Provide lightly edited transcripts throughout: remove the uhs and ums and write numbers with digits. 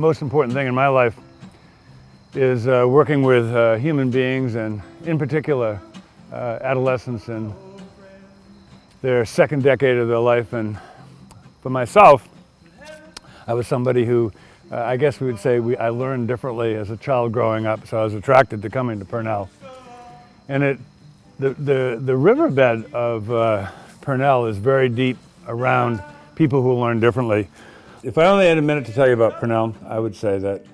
most important thing in my life is working with human beings, and in particular adolescents in their second decade of their life. And for myself, I was somebody who I guess we would say I learned differently as a child growing up, so I was attracted to coming to Purnell. And the riverbed of Purnell is very deep around people who learn differently. If I only had a minute to tell you about Purnell, I would say that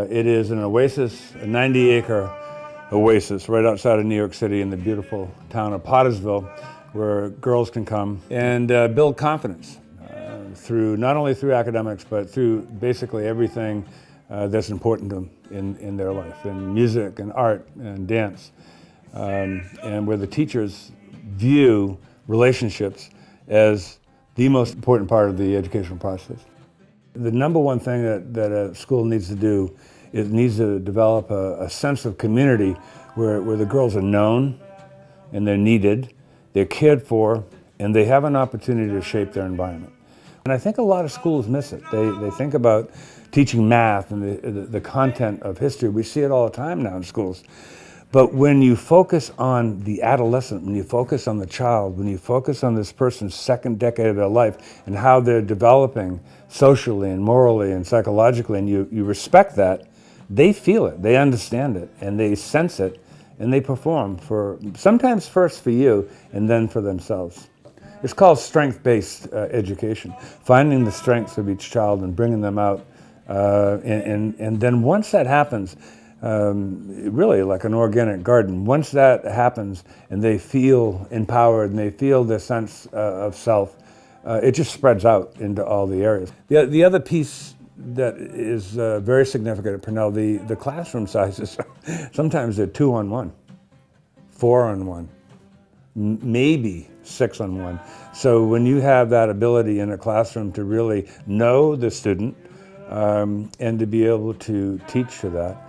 it is an oasis, a 90-acre oasis right outside of New York City in the beautiful town of Pottersville, where girls can come and build confidence through not only through academics, but through basically everything that's important to them in their life, in music and art and dance, and where the teachers view relationships as the most important part of the educational process. The number one thing that a school needs to do is it needs to develop a sense of community where the girls are known and they're needed, they're cared for, and they have an opportunity to shape their environment. And I think a lot of schools miss it. They think about teaching math and the content of history. We see it all the time now in schools. But when you focus on the adolescent, when you focus on the child, when you focus on this person's second decade of their life and how they're developing socially and morally and psychologically, and you respect that, they feel it, they understand it, and they sense it, and they perform for, sometimes first for you, and then for themselves. It's called strength-based education, finding the strengths of each child and bringing them out. And then once that happens, really like an organic garden, once that happens and they feel empowered and they feel the sense of self, it just spreads out into all the areas. The other piece that is very significant at Purnell, the classroom sizes, sometimes they're 2-on-1, 4-on-1, maybe 6-on-1. So when you have that ability in a classroom to really know the student and to be able to teach to that,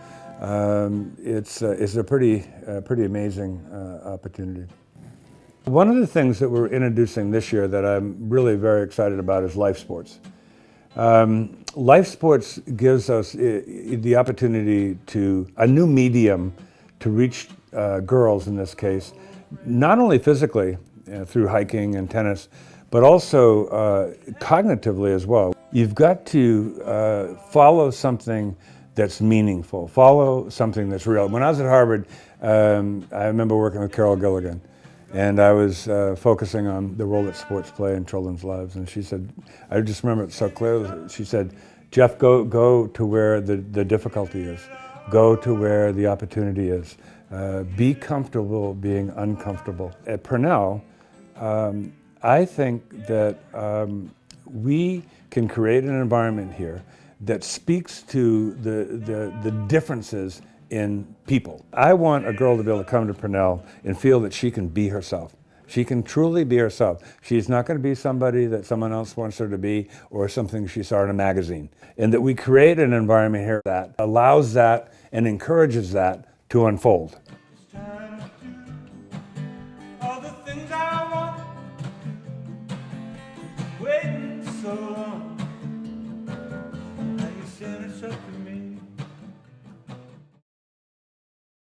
it's a pretty amazing opportunity. One of the things that we're introducing this year that I'm really very excited about is life sports. Life sports gives us the opportunity to, a new medium to reach girls in this case, not only physically through hiking and tennis, but also cognitively as well. You've got to follow something that's meaningful, follow something that's real. When I was at Harvard, I remember working with Carol Gilligan, and I was focusing on the role that sports play in children's lives. And she said, I just remember it so clearly, she said, Jeff, go to where the difficulty is. Go to where the opportunity is. Be comfortable being uncomfortable. At Purnell, I think that we can create an environment here that speaks to the differences in people. I want a girl to be able to come to Purnell and feel that she can be herself. She can truly be herself. She's not going to be somebody that someone else wants her to be or something she saw in a magazine. And that we create an environment here that allows that and encourages that to unfold.